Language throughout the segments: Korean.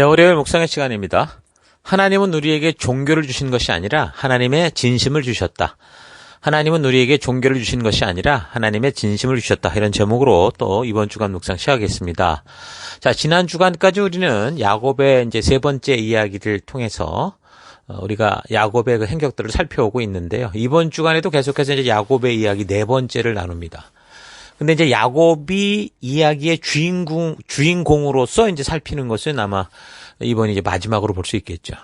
월요일 묵상의 시간입니다. 하나님은 우리에게 종교를 주신 것이 아니라 하나님의 진심을 주셨다. 하나님은 우리에게 종교를 주신 것이 아니라 하나님의 진심을 주셨다. 이런 제목으로 또 이번 주간 묵상 시작하겠습니다. 자, 지난 주간까지 우리는 야곱의 이제 세 번째 이야기를 통해서 우리가 야곱의 그 행적들을 살펴오고 있는데요. 이번 주간에도 계속해서 이제 야곱의 이야기 네 번째를 나눕니다. 근데 이제 야곱이 이야기의 주인공으로서 이제 살피는 것은 아마 이번이 이제 마지막으로 볼 수 있겠죠.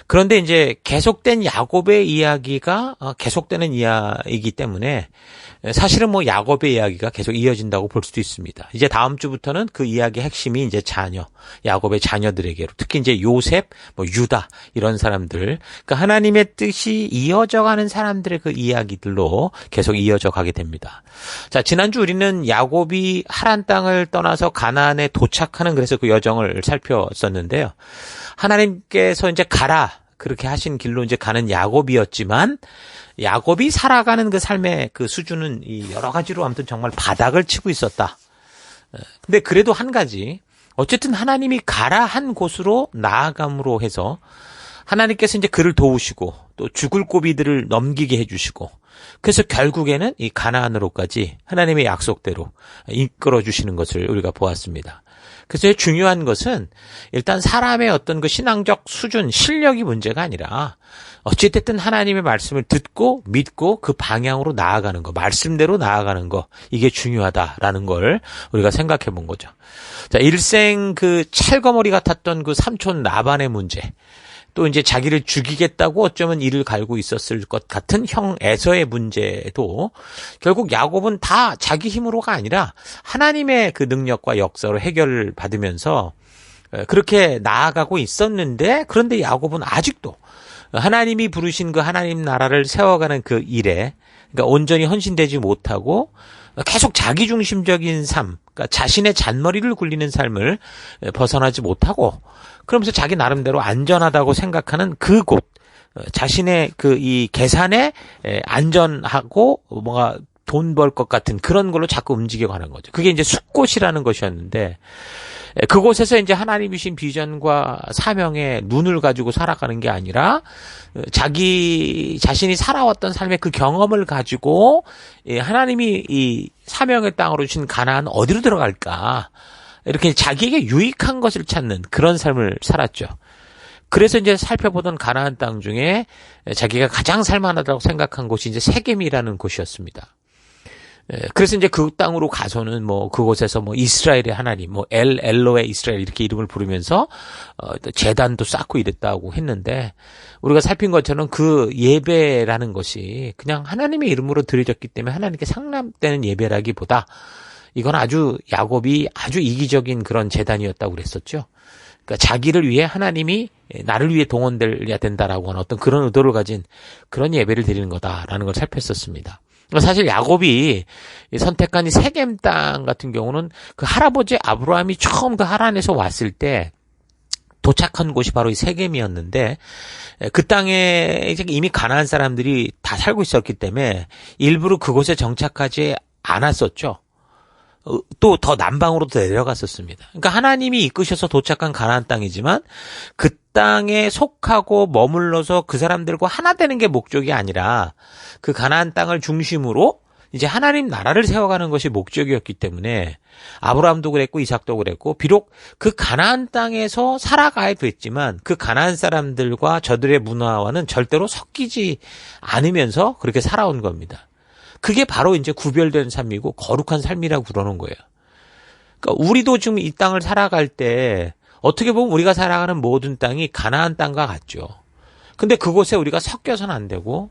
그런데 이제 계속된 야곱의 이야기가 계속되는 이야기이기 때문에 사실은 뭐 야곱의 이야기가 계속 이어진다고 볼 수도 있습니다. 이제 다음 주부터는 그 이야기의 핵심이 이제 야곱의 자녀들에게로, 특히 이제 요셉, 유다 이런 사람들, 그러니까 하나님의 뜻이 이어져가는 사람들의 그 이야기들로 계속 이어져 가게 됩니다. 자, 지난주 우리는 야곱이 하란 땅을 떠나서 가나안에 도착하는 그래서 그 여정을 살폈었는데요. 하나님께서 이제 가라 그렇게 하신 길로 이제 가는 야곱이었지만 야곱이 살아가는 그 삶의 그 수준은 이 여러 가지로 아무튼 정말 바닥을 치고 있었다. 근데 그래도 한 가지, 어쨌든 하나님이 가라 한 곳으로 나아감으로 해서 하나님께서 이제 그를 도우시고 또 죽을 고비들을 넘기게 해주시고 그래서 결국에는 이 가나안으로까지 하나님의 약속대로 이끌어 주시는 것을 우리가 보았습니다. 그래서 중요한 것은 일단 사람의 어떤 그 신앙적 수준, 실력이 문제가 아니라 어찌됐든 하나님의 말씀을 듣고 믿고 그 방향으로 나아가는 거, 말씀대로 나아가는 거, 이게 중요하다라는 걸 우리가 생각해 본 거죠. 자, 일생 그 찰거머리 같았던 그 삼촌 라반의 문제, 또 이제 자기를 죽이겠다고 어쩌면 이를 갈고 있었을 것 같은 형 에서의 문제도 결국 야곱은 다 자기 힘으로가 아니라 하나님의 그 능력과 역사로 해결을 받으면서 그렇게 나아가고 있었는데, 그런데 야곱은 아직도 하나님이 부르신 그 하나님 나라를 세워가는 그 일에 그러니까 온전히 헌신되지 못하고 계속 자기중심적인 삶, 그러니까 자신의 잔머리를 굴리는 삶을 벗어나지 못하고 그러면서 자기 나름대로 안전하다고 생각하는 그곳, 자신의 그 이 계산에 안전하고 뭔가 돈 벌 것 같은 그런 걸로 자꾸 움직여가는 거죠. 그게 이제 숫곳이라는 것이었는데 그곳에서 이제 하나님이 주신 비전과 사명의 눈을 가지고 살아가는 게 아니라 자기 자신이 살아왔던 삶의 그 경험을 가지고 하나님이 이 사명의 땅으로 주신 가나안 어디로 들어갈까, 이렇게 자기에게 유익한 것을 찾는 그런 삶을 살았죠. 그래서 이제 살펴보던 가나안 땅 중에 자기가 가장 살만하다고 생각한 곳이 이제 세겜이라는 곳이었습니다. 그래서 이제 그 땅으로 가서는 그곳에서 이스라엘의 하나님, 엘로의 이스라엘 이렇게 이름을 부르면서 제단도 쌓고 이랬다고 했는데, 우리가 살핀 것처럼 그 예배라는 것이 그냥 하나님의 이름으로 드려졌기 때문에 하나님께 상납되는 예배라기보다 이건 아주 야곱이 아주 이기적인 그런 제단이었다고 그랬었죠. 그러니까 자기를 위해 하나님이 나를 위해 동원돼야 된다라고 하는 어떤 그런 의도를 가진 그런 예배를 드리는 거다라는 걸 살폈었습니다. 사실 야곱이 선택한 이 세겜 땅 같은 경우는 그 할아버지 아브라함이 처음 그 하란에서 왔을 때 도착한 곳이 바로 이 세겜이었는데, 그 땅에 이미 가나안 사람들이 다 살고 있었기 때문에 일부러 그곳에 정착하지 않았었죠. 또 더 남방으로도 내려갔었습니다. 그러니까 하나님이 이끄셔서 도착한 가나안 땅이지만 그 땅에 속하고 머물러서 그 사람들과 하나 되는 게 목적이 아니라 그 가나안 땅을 중심으로 이제 하나님 나라를 세워가는 것이 목적이었기 때문에 아브라함도 그랬고 이삭도 그랬고, 비록 그 가나안 땅에서 살아가야 됐지만 그 가나안 사람들과 저들의 문화와는 절대로 섞이지 않으면서 그렇게 살아온 겁니다. 그게 바로 이제 구별된 삶이고 거룩한 삶이라고 그러는 거예요. 그러니까 우리도 지금 이 땅을 살아갈 때 어떻게 보면 우리가 살아가는 모든 땅이 가나안 땅과 같죠. 근데 그곳에 우리가 섞여서는 안 되고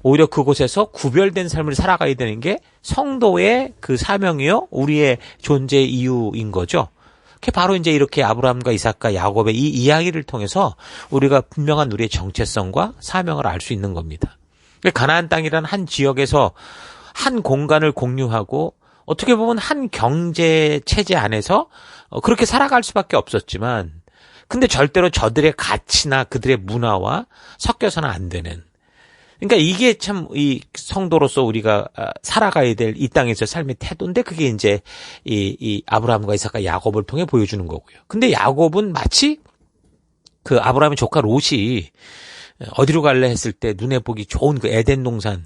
오히려 그곳에서 구별된 삶을 살아가야 되는 게 성도의 그 사명이요, 우리의 존재 이유인 거죠. 그게 바로 이제 이렇게 아브라함과 이삭과 야곱의 이 이야기를 통해서 우리가 분명한 우리의 정체성과 사명을 알 수 있는 겁니다. 가나안 땅이라는 한 지역에서 한 공간을 공유하고 어떻게 보면 한 경제 체제 안에서 그렇게 살아갈 수밖에 없었지만, 근데 절대로 저들의 가치나 그들의 문화와 섞여서는 안 되는, 그러니까 이게 참 이 성도로서 우리가 살아가야 될 이 땅에서 삶의 태도인데, 그게 이제 이 아브라함과 이삭과 야곱을 통해 보여주는 거고요. 근데 야곱은 마치 그 아브라함의 조카 롯이 어디로 갈래 했을 때 눈에 보기 좋은 그 에덴 동산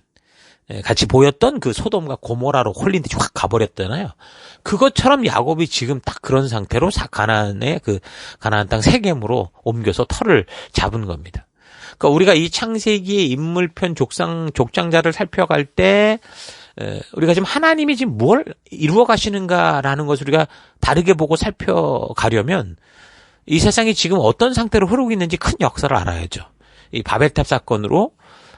같이 보였던 그 소돔과 고모라로 홀린 듯이 확 가버렸잖아요. 그것처럼 야곱이 지금 딱 그런 상태로 가나안의 그 가나안 땅 세겜으로 옮겨서 터를 잡은 겁니다. 그러니까 우리가 이 창세기의 인물편 족장자를 살펴갈 때 우리가 지금 하나님이 지금 뭘 이루어 가시는가라는 것을 우리가 다르게 보고 살펴가려면 이 세상이 지금 어떤 상태로 흐르고 있는지 큰 역사를 알아야죠. 이 바벨탑 사건으로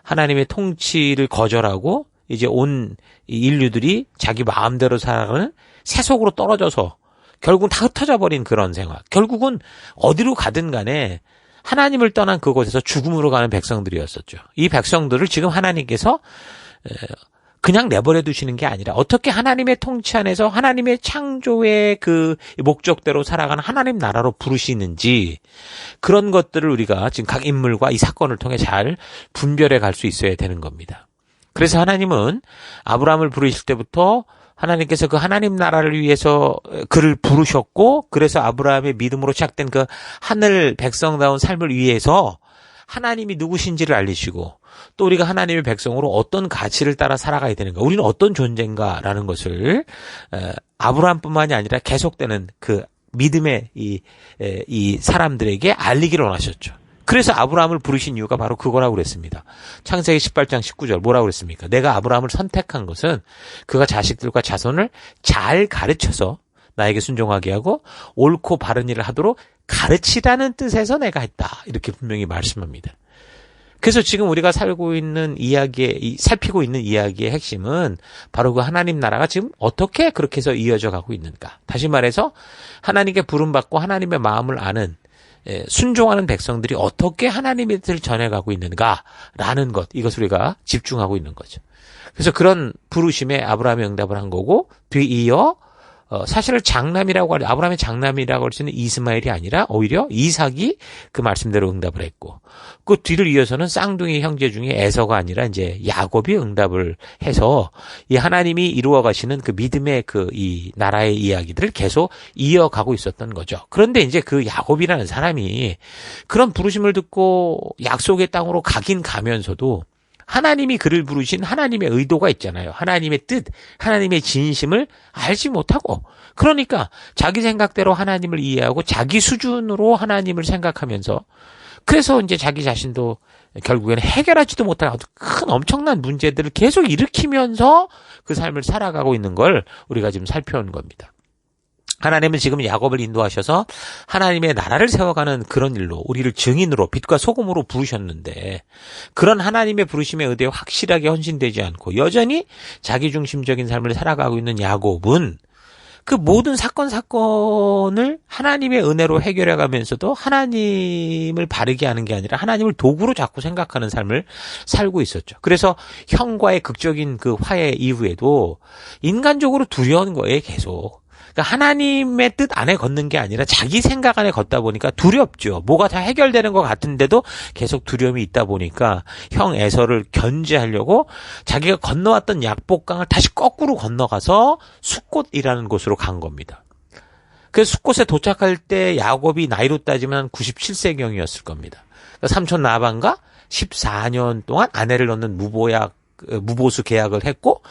하나님의 통치를 거절하고 이제 온 인류들이 자기 마음대로 살아가는 세속으로 떨어져서 결국은 다 흩어져 버린 그런 생활. 결국은 어디로 가든 간에 하나님을 떠난 그곳에서 죽음으로 가는 백성들이었었죠. 이 백성들을 지금 하나님께서 그냥 내버려 두시는 게 아니라 어떻게 하나님의 통치 안에서 하나님의 창조의 그 목적대로 살아가는 하나님 나라로 부르시는지 그런 것들을 우리가 지금 각 인물과 이 사건을 통해 잘 분별해 갈 수 있어야 되는 겁니다. 그래서 하나님은 아브라함을 부르실 때부터 하나님께서 그 하나님 나라를 위해서 그를 부르셨고 그래서 아브라함의 믿음으로 시작된 그 하늘 백성다운 삶을 위해서 하나님이 누구신지를 알리시고 또 우리가 하나님의 백성으로 어떤 가치를 따라 살아가야 되는가, 우리는 어떤 존재인가라는 것을 아브라함뿐만이 아니라 계속되는 그 믿음의 이 사람들에게 알리기를 원하셨죠. 그래서 아브라함을 부르신 이유가 바로 그거라고 그랬습니다. 창세기 18장 19절 뭐라고 그랬습니까? 내가 아브라함을 선택한 것은 그가 자식들과 자손을 잘 가르쳐서 나에게 순종하게 하고 옳고 바른 일을 하도록 가르치라는 뜻에서 내가 했다. 이렇게 분명히 말씀합니다. 그래서 지금 우리가 살고 있는 살피고 있는 이야기의 핵심은 바로 그 하나님 나라가 지금 어떻게 그렇게 해서 이어져 가고 있는가. 다시 말해서 하나님께 부름받고 하나님의 마음을 아는 순종하는 백성들이 어떻게 하나님의 뜻을 전해가고 있는가라는 것, 이것을 우리가 집중하고 있는 거죠. 그래서 그런 부르심에 아브라함이 응답을 한 거고 뒤이어 사실을 아브라함의 장남이라고 할 수 있는 이스마엘이 아니라 오히려 이삭이 그 말씀대로 응답을 했고 그 뒤를 이어서는 쌍둥이 형제 중에 에서가 아니라 이제 야곱이 응답을 해서 이 하나님이 이루어 가시는 그 믿음의 이 나라의 이야기들을 계속 이어가고 있었던 거죠. 그런데 이제 그 야곱이라는 사람이 그런 부르심을 듣고 약속의 땅으로 가긴 가면서도 하나님이 그를 부르신 하나님의 의도가 있잖아요. 하나님의 뜻, 하나님의 진심을 알지 못하고 그러니까 자기 생각대로 하나님을 이해하고 자기 수준으로 하나님을 생각하면서 그래서 이제 자기 자신도 결국에는 해결하지도 못할 큰 엄청난 문제들을 계속 일으키면서 그 삶을 살아가고 있는 걸 우리가 지금 살펴온 겁니다. 하나님은 지금 야곱을 인도하셔서 하나님의 나라를 세워가는 그런 일로 우리를 증인으로 빛과 소금으로 부르셨는데 그런 하나님의 부르심에 의대해 확실하게 헌신되지 않고 여전히 자기중심적인 삶을 살아가고 있는 야곱은 그 모든 사건을 하나님의 은혜로 해결해가면서도 하나님을 바르게 하는 게 아니라 하나님을 도구로 자꾸 생각하는 삶을 살고 있었죠. 그래서 형과의 극적인 그 화해 이후에도 인간적으로 두려운 거예요, 계속. 그러니까 하나님의 뜻 안에 걷는 게 아니라 자기 생각 안에 걷다 보니까 두렵죠. 뭐가 다 해결되는 것 같은데도 계속 두려움이 있다 보니까 형 에서를 견제하려고 자기가 건너왔던 약복강을 다시 거꾸로 건너가서 숫곳이라는 곳으로 간 겁니다. 그래서 숫곳에 도착할 때 야곱이 나이로 따지면 97세경이었을 겁니다. 그러니까 삼촌 라반과 14년 동안 아내를 넣는 무보수 계약을 했고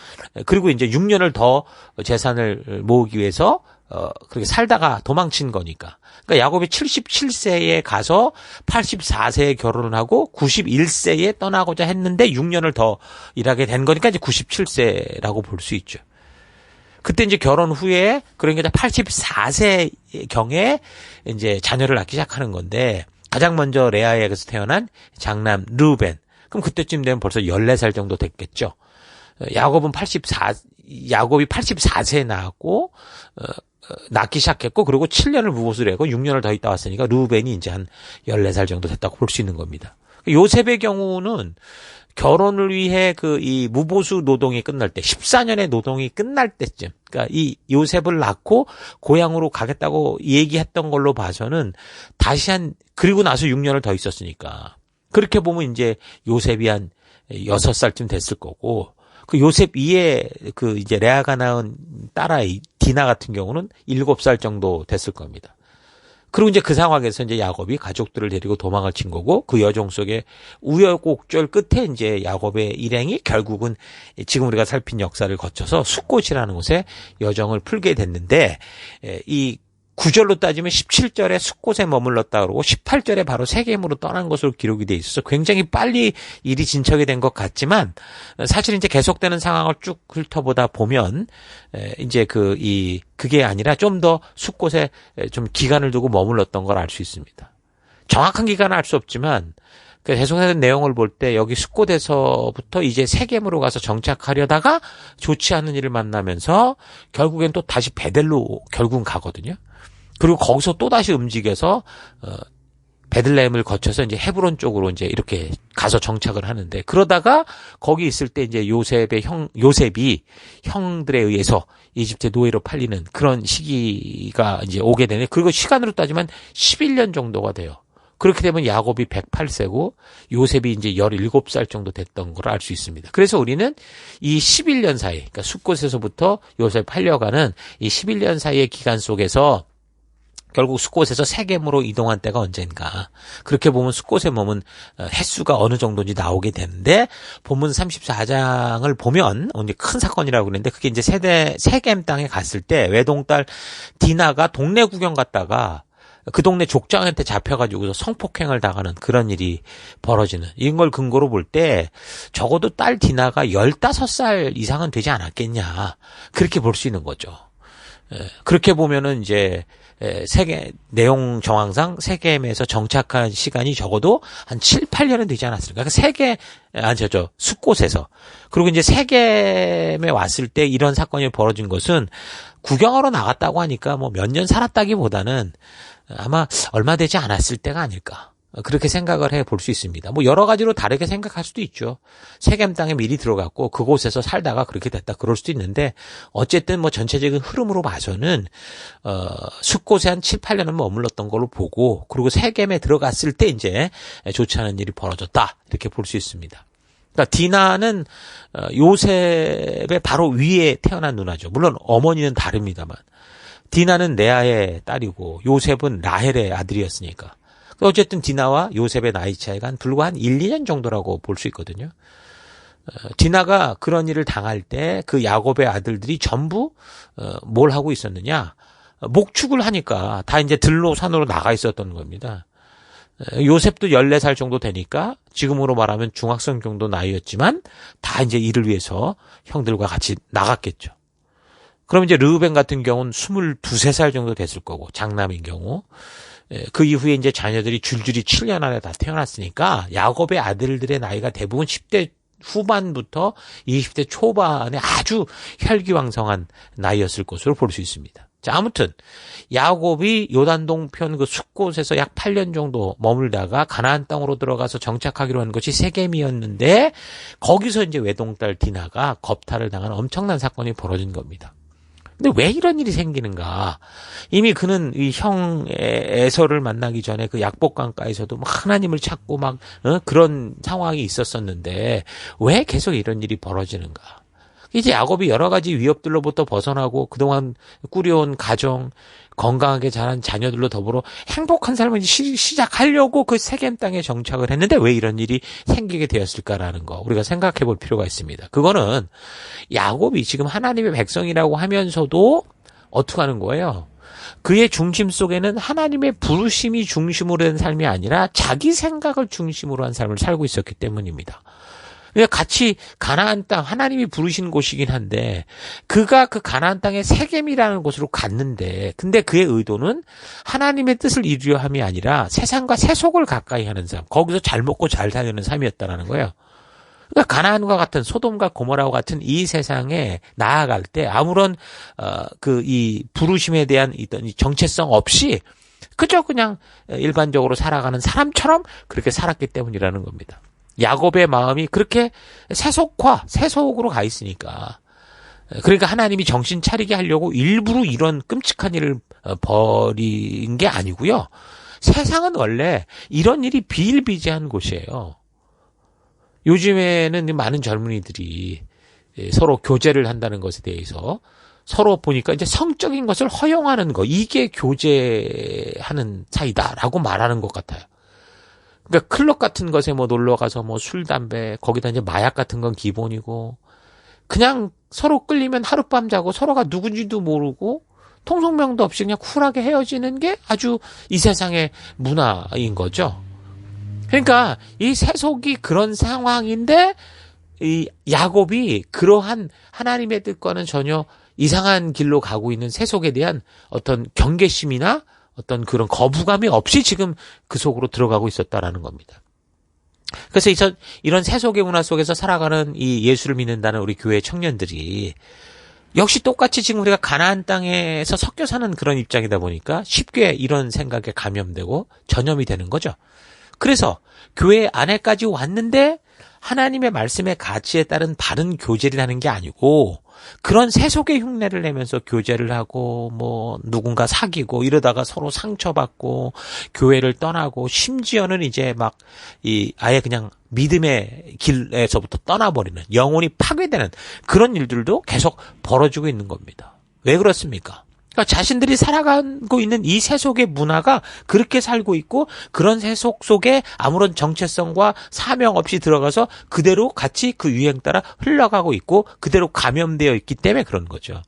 그리고 이제 6년을 더 재산을 모으기 위해서 그렇게 살다가 도망친 거니까. 그러니까 야곱이 77세에 가서 84세에 결혼을 하고 91세에 떠나고자 했는데 6년을 더 일하게 된 거니까 이제 97세라고 볼 수 있죠. 그때 이제 결혼 후에 그러니까 84세경에 이제 자녀를 낳기 시작하는 건데 가장 먼저 레아에게서 태어난 장남 르우벤. 그럼 그때쯤 되면 벌써 14살 정도 됐겠죠. 야곱이 84세에 낳았고, 낳기 시작했고, 그리고 7년을 무보수를 하고 6년을 더 있다 왔으니까 루벤이 이제 한 14살 정도 됐다고 볼 수 있는 겁니다. 요셉의 경우는 결혼을 위해 이 무보수 노동이 끝날 때, 14년의 노동이 끝날 때쯤, 그러니까 이 요셉을 낳고 고향으로 가겠다고 얘기했던 걸로 봐서는 그리고 나서 6년을 더 있었으니까. 그렇게 보면 이제 요셉이 한 6살쯤 됐을 거고, 그 요셉 이에 이제 레아가 낳은 딸아이 디나 같은 경우는 7살 정도 됐을 겁니다. 그리고 이제 그 상황에서 이제 야곱이 가족들을 데리고 도망을 친 거고 그 여정 속에 우여곡절 끝에 이제 야곱의 일행이 결국은 지금 우리가 살핀 역사를 거쳐서 숫곳이라는 곳에 여정을 풀게 됐는데 이 구절로 따지면 17절에 숫곳에 머물렀다 그러고 18절에 바로 세겜으로 떠난 것으로 기록이 돼 있어서 굉장히 빨리 일이 진척이 된 것 같지만 사실 이제 계속되는 상황을 쭉 훑어보다 보면 이제 그게 아니라 좀 더 숫곳에 좀 기간을 두고 머물렀던 걸 알 수 있습니다. 정확한 기간은 알 수 없지만 그 계속되는 내용을 볼 때 여기 숫곳에서부터 이제 세겜으로 가서 정착하려다가 좋지 않은 일을 만나면서 결국엔 또 다시 베델로 결국은 가거든요. 그리고 거기서 또 다시 움직여서 베들레헴을 거쳐서 이제 헤브론 쪽으로 이제 이렇게 가서 정착을 하는데 그러다가 거기 있을 때 이제 요셉이 형들에 의해서 이집트 노예로 팔리는 그런 시기가 이제 오게 되네. 그리고 시간으로 따지면 11년 정도가 돼요. 그렇게 되면 야곱이 108세고 요셉이 이제 17살 정도 됐던 걸 알 수 있습니다. 그래서 우리는 이 11년 사이, 그러니까 숫곳에서부터 요셉 팔려가는 이 11년 사이의 기간 속에서 결국 숫곳에서 세겜으로 이동한 때가 언젠가. 그렇게 보면 숫곳에 머문 횟수가 어느 정도인지 나오게 되는데 본문 34장을 보면 큰 사건이라고 그랬는데 그게 이제 세겜 땅에 갔을 때 외동딸 디나가 동네 구경 갔다가 그 동네 족장한테 잡혀가지고 성폭행을 당하는 그런 일이 벌어지는 이걸 근거로 볼 때 적어도 딸 디나가 15살 이상은 되지 않았겠냐. 그렇게 볼 수 있는 거죠. 그렇게 보면은 이제 내용 정황상 세겜에서 정착한 시간이 적어도 한 7, 8년은 되지 않았을까. 그러니까 숫곳에서. 그리고 이제 세겜에 왔을 때 이런 사건이 벌어진 것은 구경하러 나갔다고 하니까 뭐 몇 년 살았다기보다는 아마 얼마 되지 않았을 때가 아닐까. 그렇게 생각을 해 볼 수 있습니다. 뭐 여러 가지로 다르게 생각할 수도 있죠. 세겜 땅에 미리 들어갔고 그곳에서 살다가 그렇게 됐다 그럴 수도 있는데 어쨌든 뭐 전체적인 흐름으로 봐서는 숫곳에 한 7, 8년은 머물렀던 걸로 보고 그리고 세겜에 들어갔을 때 이제 좋지 않은 일이 벌어졌다 이렇게 볼 수 있습니다. 그러니까 디나는 요셉의 바로 위에 태어난 누나죠. 물론 어머니는 다릅니다만 디나는 레아의 딸이고 요셉은 라헬의 아들이었으니까. 어쨌든 디나와 요셉의 나이 차이가 불과 한 1, 2년 정도라고 볼 수 있거든요. 디나가 그런 일을 당할 때 그 야곱의 아들들이 전부 뭘 하고 있었느냐. 목축을 하니까 다 이제 들로 산으로 나가 있었던 겁니다. 요셉도 14살 정도 되니까 지금으로 말하면 중학생 정도 나이였지만 다 이제 이를 위해서 형들과 같이 나갔겠죠. 그럼 이제 르우벤 같은 경우는 22, 3살 정도 됐을 거고 장남인 경우 그 이후에 이제 자녀들이 줄줄이 7년 안에 다 태어났으니까 야곱의 아들들의 나이가 대부분 10대 후반부터 20대 초반에 아주 혈기왕성한 나이였을 것으로 볼 수 있습니다. 자, 아무튼 야곱이 요단 동편 그 숫곳에서 약 8년 정도 머물다가 가나안 땅으로 들어가서 정착하기로 한 것이 세겜이었는데 거기서 이제 외동딸 디나가 겁탈을 당한 엄청난 사건이 벌어진 겁니다. 근데 왜 이런 일이 생기는가? 이미 그는 이 형 에서를 만나기 전에 그 약복강가에서도 막 하나님을 찾고 막 그런 상황이 있었었는데 왜 계속 이런 일이 벌어지는가? 이제 야곱이 여러 가지 위협들로부터 벗어나고 그동안 꾸려온 가정, 건강하게 자란 자녀들로 더불어 행복한 삶을 시작하려고 그 세겜 땅에 정착을 했는데 왜 이런 일이 생기게 되었을까라는 거 우리가 생각해 볼 필요가 있습니다. 그거는 야곱이 지금 하나님의 백성이라고 하면서도 어떻게 하는 거예요? 그의 중심 속에는 하나님의 부르심이 중심으로 된 삶이 아니라 자기 생각을 중심으로 한 삶을 살고 있었기 때문입니다. 같이 가나안 땅 하나님이 부르신 곳이긴 한데 그가 그 가나안 땅의 세겜이라는 곳으로 갔는데 근데 그의 의도는 하나님의 뜻을 이루려 함이 아니라 세상과 세속을 가까이 하는 삶 거기서 잘 먹고 잘 사는 삶이었다는 거예요. 그러니까 가나안과 같은 소돔과 고모라와 같은 이 세상에 나아갈 때 아무런 이 부르심에 대한 이 정체성 없이 그저 그냥 일반적으로 살아가는 사람처럼 그렇게 살았기 때문이라는 겁니다. 야곱의 마음이 그렇게 세속으로 가 있으니까. 그러니까 하나님이 정신 차리게 하려고 일부러 이런 끔찍한 일을 벌인 게 아니고요. 세상은 원래 이런 일이 비일비재한 곳이에요. 요즘에는 많은 젊은이들이 서로 교제를 한다는 것에 대해서 서로 보니까 이제 성적인 것을 허용하는 거, 이게 교제하는 사이다라고 말하는 것 같아요. 그러니까 클럽 같은 것에 뭐 놀러 가서 뭐 술, 담배, 거기다 이제 마약 같은 건 기본이고, 그냥 서로 끌리면 하룻밤 자고 서로가 누군지도 모르고 통성명도 없이 그냥 쿨하게 헤어지는 게 아주 이 세상의 문화인 거죠. 그러니까 이 세속이 그런 상황인데 이 야곱이 그러한 하나님의 뜻과는 전혀 이상한 길로 가고 있는 세속에 대한 어떤 경계심이나 어떤 그런 거부감이 없이 지금 그 속으로 들어가고 있었다라는 겁니다. 그래서 이런 세속의 문화 속에서 살아가는 이 예수를 믿는다는 우리 교회 청년들이 역시 똑같이 지금 우리가 가나안 땅에서 섞여 사는 그런 입장이다 보니까 쉽게 이런 생각에 감염되고 전염이 되는 거죠. 그래서 교회 안에까지 왔는데 하나님의 말씀의 가치에 따른 바른 교제를 하는 게 아니고 그런 세속의 흉내를 내면서 교제를 하고 뭐 누군가 사귀고 이러다가 서로 상처받고 교회를 떠나고 심지어는 이제 막 아예 그냥 믿음의 길에서부터 떠나버리는 영혼이 파괴되는 그런 일들도 계속 벌어지고 있는 겁니다. 왜 그렇습니까? 그러니까 자신들이 살아가고 있는 이 세속의 문화가 그렇게 살고 있고 그런 세속 속에 아무런 정체성과 사명 없이 들어가서 그대로 같이 그 유행 따라 흘러가고 있고 그대로 감염되어 있기 때문에 그런 거죠.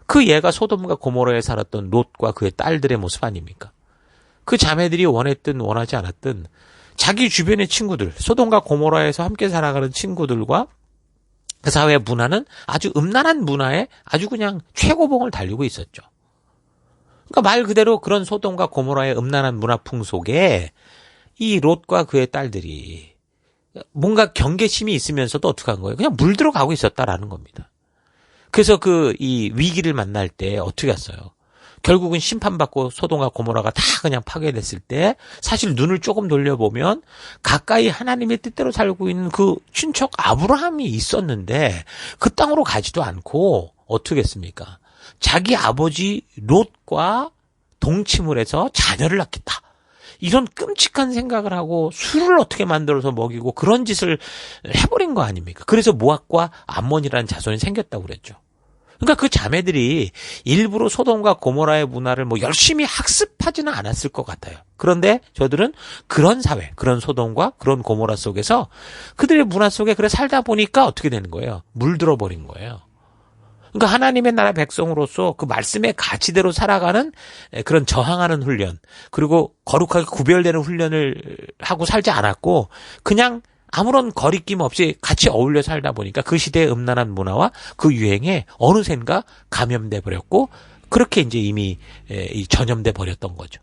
그 예가 소돔과 고모라에 살았던 롯과 그의 딸들의 모습 아닙니까? 그 자매들이 원했든 원하지 않았든 자기 주변의 친구들, 소돔과 고모라에서 함께 살아가는 친구들과 그 사회의 문화는 아주 음란한 문화에 아주 그냥 최고봉을 달리고 있었죠. 그러니까 말 그대로 그런 소돔과 고모라의 음란한 문화풍 속에 이 롯과 그의 딸들이 뭔가 경계심이 있으면서도 어떻게 한 거예요? 그냥 물들어가고 있었다라는 겁니다. 그래서 이 위기를 만날 때 어떻게 했어요? 결국은 심판받고 소돔과 고모라가 다 그냥 파괴됐을 때 사실 눈을 조금 돌려보면 가까이 하나님의 뜻대로 살고 있는 그 친척 아브라함이 있었는데 그 땅으로 가지도 않고 어떻게 했습니까? 자기 아버지 롯과 동침을 해서 자녀를 낳겠다. 이런 끔찍한 생각을 하고 술을 어떻게 만들어서 먹이고 그런 짓을 해버린 거 아닙니까? 그래서 모압과 암몬이라는 자손이 생겼다고 그랬죠. 그러니까 그 자매들이 일부러 소돔과 고모라의 문화를 뭐 열심히 학습하지는 않았을 것 같아요. 그런데 저들은 그런 사회, 그런 소돔과 그런 고모라 속에서 그들의 문화 속에 그래 살다 보니까 어떻게 되는 거예요? 물들어 버린 거예요. 그러니까 하나님의 나라 백성으로서 그 말씀의 가치대로 살아가는 그런 저항하는 훈련, 그리고 거룩하게 구별되는 훈련을 하고 살지 않았고 그냥 아무런 거리낌 없이 같이 어울려 살다 보니까 그 시대의 음란한 문화와 그 유행에 어느샌가 감염돼 버렸고 그렇게 이제 이미 전염돼 버렸던 거죠.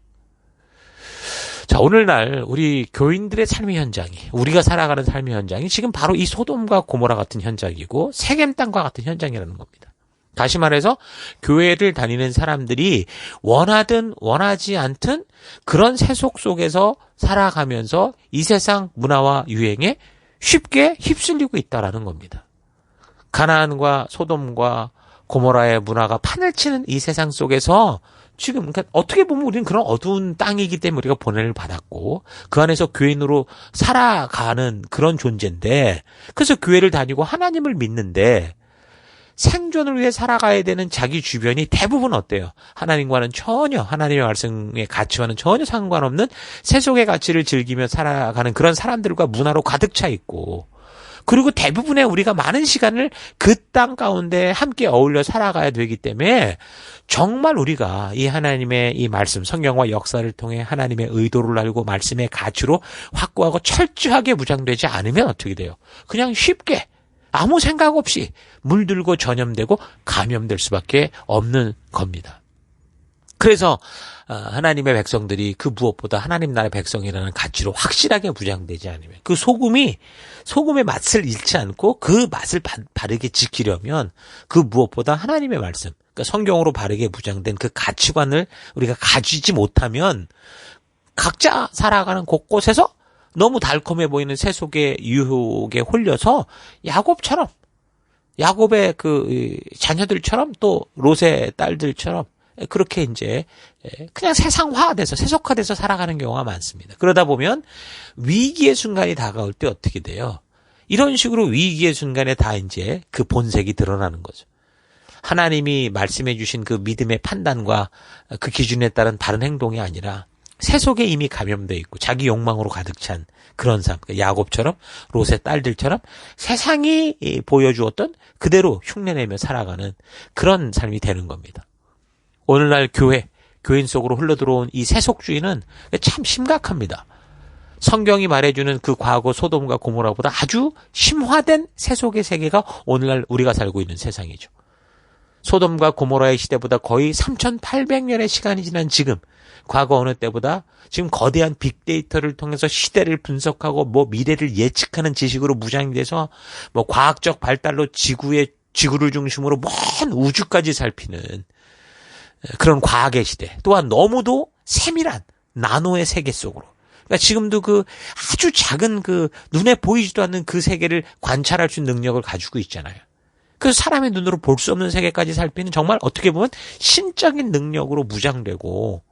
자, 오늘날 우리 교인들의 삶의 현장이, 우리가 살아가는 삶의 현장이 지금 바로 이 소돔과 고모라 같은 현장이고 세겜 땅과 같은 현장이라는 겁니다. 다시 말해서 교회를 다니는 사람들이 원하든 원하지 않든 그런 세속 속에서 살아가면서 이 세상 문화와 유행에 쉽게 휩쓸리고 있다라는 겁니다. 가나안과 소돔과 고모라의 문화가 판을 치는 이 세상 속에서 지금 그러니까 어떻게 보면 우리는 그런 어두운 땅이기 때문에 우리가 번뇌를 받았고 그 안에서 교인으로 살아가는 그런 존재인데 그래서 교회를 다니고 하나님을 믿는데 생존을 위해 살아가야 되는 자기 주변이 대부분 어때요? 하나님과는 전혀, 하나님의 말씀의 가치와는 전혀 상관없는 세속의 가치를 즐기며 살아가는 그런 사람들과 문화로 가득 차 있고, 그리고 대부분의 우리가 많은 시간을 그 땅 가운데 함께 어울려 살아가야 되기 때문에 정말 우리가 이 하나님의 이 말씀, 성경과 역사를 통해 하나님의 의도를 알고 말씀의 가치로 확고하고 철저하게 무장되지 않으면 어떻게 돼요? 그냥 쉽게 아무 생각 없이 물들고 전염되고 감염될 수밖에 없는 겁니다. 그래서 하나님의 백성들이 그 무엇보다 하나님 나라의 백성이라는 가치로 확실하게 무장되지 않으면 그 소금의 맛을 잃지 않고 그 맛을 바르게 지키려면 그 무엇보다 하나님의 말씀, 그러니까 성경으로 바르게 무장된 그 가치관을 우리가 가지지 못하면 각자 살아가는 곳곳에서 너무 달콤해 보이는 세속의 유혹에 홀려서 야곱의 그 자녀들처럼 또 롯의 딸들처럼 그렇게 이제 그냥 세상화돼서 세속화돼서 살아가는 경우가 많습니다. 그러다 보면 위기의 순간이 다가올 때 어떻게 돼요? 이런 식으로 위기의 순간에 다 이제 그 본색이 드러나는 거죠. 하나님이 말씀해 주신 그 믿음의 판단과 그 기준에 따른 다른 행동이 아니라 세속에 이미 감염되어 있고 자기 욕망으로 가득 찬 그런 삶, 야곱처럼 롯의 딸들처럼 세상이 보여주었던 그대로 흉내내며 살아가는 그런 삶이 되는 겁니다. 오늘날 교인 속으로 흘러들어온 이 세속주의는 참 심각합니다. 성경이 말해주는 그 과거 소돔과 고모라보다 아주 심화된 세속의 세계가 오늘날 우리가 살고 있는 세상이죠. 소돔과 고모라의 시대보다 거의 3,800년의 시간이 지난 지금, 과거 어느 때보다 지금 거대한 빅데이터를 통해서 시대를 분석하고 미래를 예측하는 지식으로 무장이 돼서 과학적 발달로 지구를 중심으로 먼 우주까지 살피는 그런 과학의 시대, 또한 너무도 세밀한 나노의 세계 속으로, 그러니까 지금도 그 아주 작은 그 눈에 보이지도 않는 그 세계를 관찰할 수 있는 능력을 가지고 있잖아요. 그래서 사람의 눈으로 볼 수 없는 세계까지 살피는 정말 어떻게 보면 신적인 능력으로 무장되고,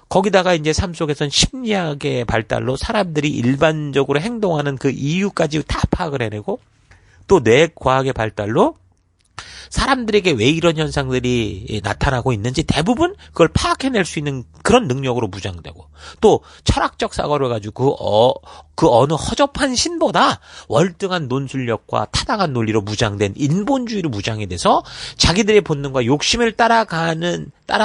거기다가 이제 삶 속에선 심리학의 발달로 사람들이 일반적으로 행동하는 그 이유까지 다 파악을 해내고, 또 뇌과학의 발달로 사람들에게 왜 이런 현상들이 나타나고 있는지 대부분 그걸 파악해낼 수 있는 그런 능력으로 무장되고, 또 철학적 사고를 가지고 그 어느 허접한 신보다 월등한 논술력과 타당한 논리로 무장된 인본주의로 무장이 돼서 자기들의 본능과 욕심을 따라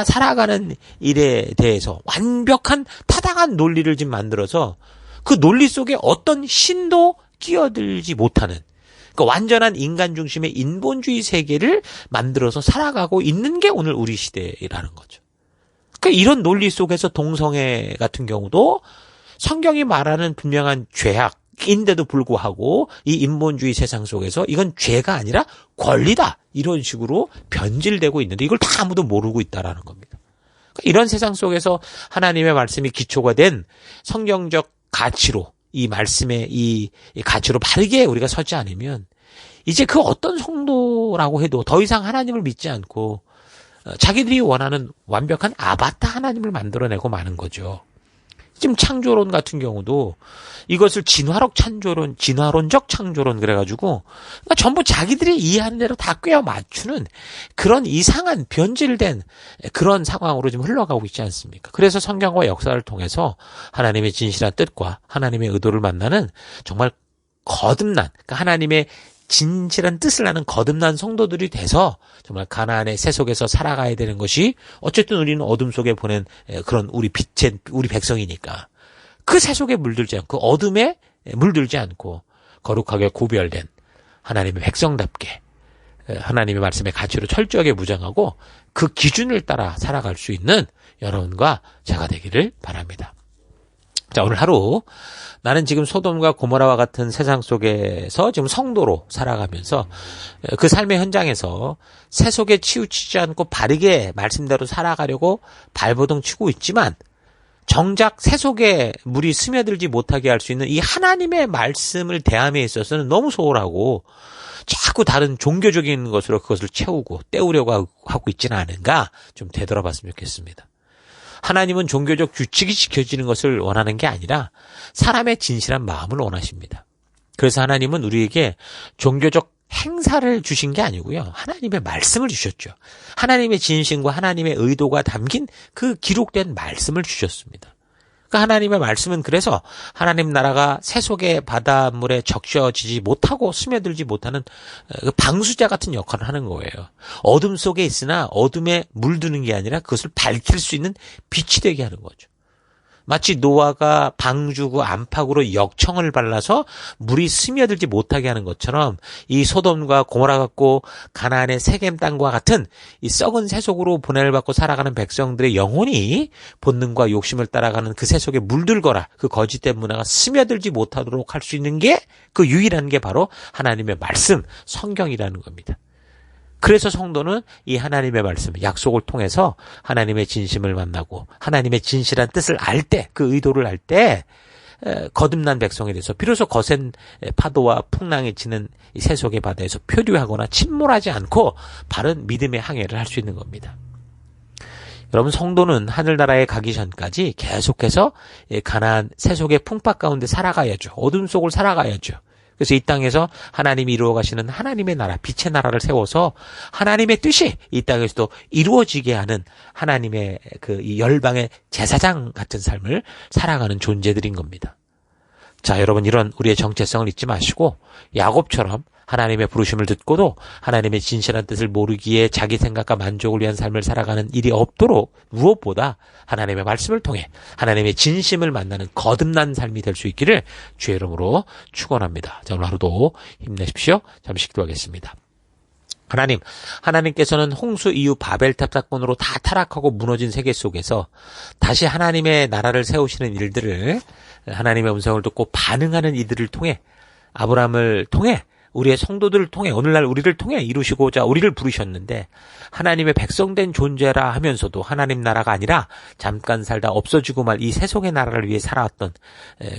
살아가는 일에 대해서 완벽한 타당한 논리를 지금 만들어서 그 논리 속에 어떤 신도 끼어들지 못하는, 그러니까 완전한 인간 중심의 인본주의 세계를 만들어서 살아가고 있는 게 오늘 우리 시대라는 거죠. 그러니까 이런 논리 속에서 동성애 같은 경우도 성경이 말하는 분명한 죄악인데도 불구하고 이 인본주의 세상 속에서 이건 죄가 아니라 권리다, 이런 식으로 변질되고 있는데 이걸 다 아무도 모르고 있다라는 겁니다. 그러니까 이런 세상 속에서 하나님의 말씀이 기초가 된 성경적 가치로, 이 말씀의 이 가치로 바르게 우리가 서지 않으면 이제 그 어떤 성도라고 해도 더 이상 하나님을 믿지 않고 자기들이 원하는 완벽한 아바타 하나님을 만들어내고 마는 거죠. 지금 창조론 같은 경우도 이것을 진화론적 창조론 그래가지고 그러니까 전부 자기들이 이해하는 대로 다 꿰어 맞추는 그런 이상한 변질된 그런 상황으로 지금 흘러가고 있지 않습니까? 그래서 성경과 역사를 통해서 하나님의 진실한 뜻과 하나님의 의도를 만나는 정말 거듭난, 그러니까 하나님의 진실한 뜻을 아는 거듭난 성도들이 돼서 정말 가나안의 세속에서 살아가야 되는 것이, 어쨌든 우리는 어둠 속에 보낸 그런 우리 백성이니까 그 세속에 물들지 않고 어둠에 물들지 않고 거룩하게 구별된 하나님의 백성답게 하나님의 말씀의 가치로 철저하게 무장하고 그 기준을 따라 살아갈 수 있는 여러분과 제가 되기를 바랍니다. 자, 오늘 하루 나는 지금 소돔과 고모라와 같은 세상 속에서 지금 성도로 살아가면서 그 삶의 현장에서 세속에 치우치지 않고 바르게 말씀대로 살아가려고 발버둥 치고 있지만, 정작 세속에 물이 스며들지 못하게 할 수 있는 이 하나님의 말씀을 대함에 있어서는 너무 소홀하고 자꾸 다른 종교적인 것으로 그것을 채우고 때우려고 하고 있지는 않은가 좀 되돌아봤으면 좋겠습니다. 하나님은 종교적 규칙이 지켜지는 것을 원하는 게 아니라 사람의 진실한 마음을 원하십니다. 그래서 하나님은 우리에게 종교적 행사를 주신 게 아니고요, 하나님의 말씀을 주셨죠. 하나님의 진심과 하나님의 의도가 담긴 그 기록된 말씀을 주셨습니다. 그러니까 하나님의 말씀은 그래서 하나님 나라가 세속의 바닷물에 적셔지지 못하고 스며들지 못하는 방수자 같은 역할을 하는 거예요. 어둠 속에 있으나 어둠에 물드는 게 아니라 그것을 밝힐 수 있는 빛이 되게 하는 거죠. 마치 노아가 방주구 안팎으로 역청을 발라서 물이 스며들지 못하게 하는 것처럼 이 소돔과 고모라 같고 가나안의 세겜 땅과 같은 이 썩은 세속으로 보냄을 받고 살아가는 백성들의 영혼이 본능과 욕심을 따라가는 그 세속에 물들거나 그 거짓된 문화가 스며들지 못하도록 할 수 있는 게, 그 유일한 게 바로 하나님의 말씀, 성경이라는 겁니다. 그래서 성도는 이 하나님의 말씀, 약속을 통해서 하나님의 진심을 만나고 하나님의 진실한 뜻을 알 때, 그 의도를 알 때 거듭난 백성에 대해서 비로소 거센 파도와 풍랑이 치는 이 세속의 바다에서 표류하거나 침몰하지 않고 바른 믿음의 항해를 할 수 있는 겁니다. 여러분, 성도는 하늘나라에 가기 전까지 계속해서 가나안 세속의 풍파 가운데 살아가야죠. 어둠 속을 살아가야죠. 그래서 이 땅에서 하나님이 이루어 가시는 하나님의 나라, 빛의 나라를 세워서 하나님의 뜻이 이 땅에서도 이루어지게 하는 하나님의 이 열방의 제사장 같은 삶을 살아가는 존재들인 겁니다. 자, 여러분, 이런 우리의 정체성을 잊지 마시고 야곱처럼 하나님의 부르심을 듣고도 하나님의 진실한 뜻을 모르기에 자기 생각과 만족을 위한 삶을 살아가는 일이 없도록 무엇보다 하나님의 말씀을 통해 하나님의 진심을 만나는 거듭난 삶이 될 수 있기를 주의 이름으로 축원합니다. 자, 오늘 하루도 힘내십시오. 잠시 기도하겠습니다. 하나님께서는 홍수 이후 바벨탑 사건으로 다 타락하고 무너진 세계 속에서 다시 하나님의 나라를 세우시는 일들을, 하나님의 음성을 듣고 반응하는 이들을 통해, 아브라함을 통해, 우리의 성도들을 통해, 오늘날 우리를 통해 이루시고자 우리를 부르셨는데, 하나님의 백성된 존재라 하면서도 하나님 나라가 아니라 잠깐 살다 없어지고 말 이 세속의 나라를 위해 살아왔던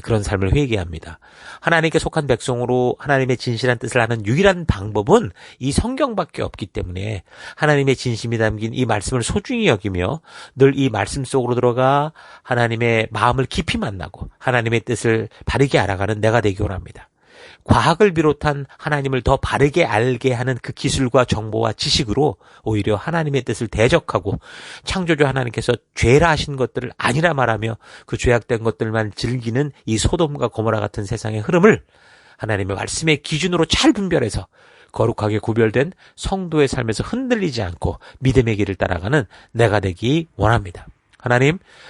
그런 삶을 회개합니다. 하나님께 속한 백성으로 하나님의 진실한 뜻을 하는 유일한 방법은 이 성경밖에 없기 때문에 하나님의 진심이 담긴 이 말씀을 소중히 여기며 늘 이 말씀 속으로 들어가 하나님의 마음을 깊이 만나고 하나님의 뜻을 바르게 알아가는 내가 되기 원합니다. 과학을 비롯한 하나님을 더 바르게 알게 하는 그 기술과 정보와 지식으로 오히려 하나님의 뜻을 대적하고 창조주 하나님께서 죄라 하신 것들을 아니라 말하며 그 죄악된 것들만 즐기는 이 소돔과 고모라 같은 세상의 흐름을 하나님의 말씀의 기준으로 잘 분별해서 거룩하게 구별된 성도의 삶에서 흔들리지 않고 믿음의 길을 따라가는 내가 되기 원합니다.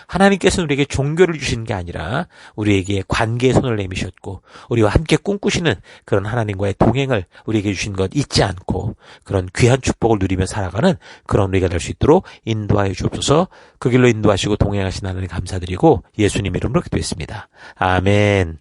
하나님께서는 우리에게 종교를 주신 게 아니라 우리에게 관계의 손을 내미셨고 우리와 함께 꿈꾸시는 그런 하나님과의 동행을 우리에게 주신 것 잊지 않고 그런 귀한 축복을 누리며 살아가는 그런 우리가 될 수 있도록 인도하여 주옵소서. 그 길로 인도하시고 동행하신 하나님 감사드리고 예수님 이름으로 기도했습니다. 아멘.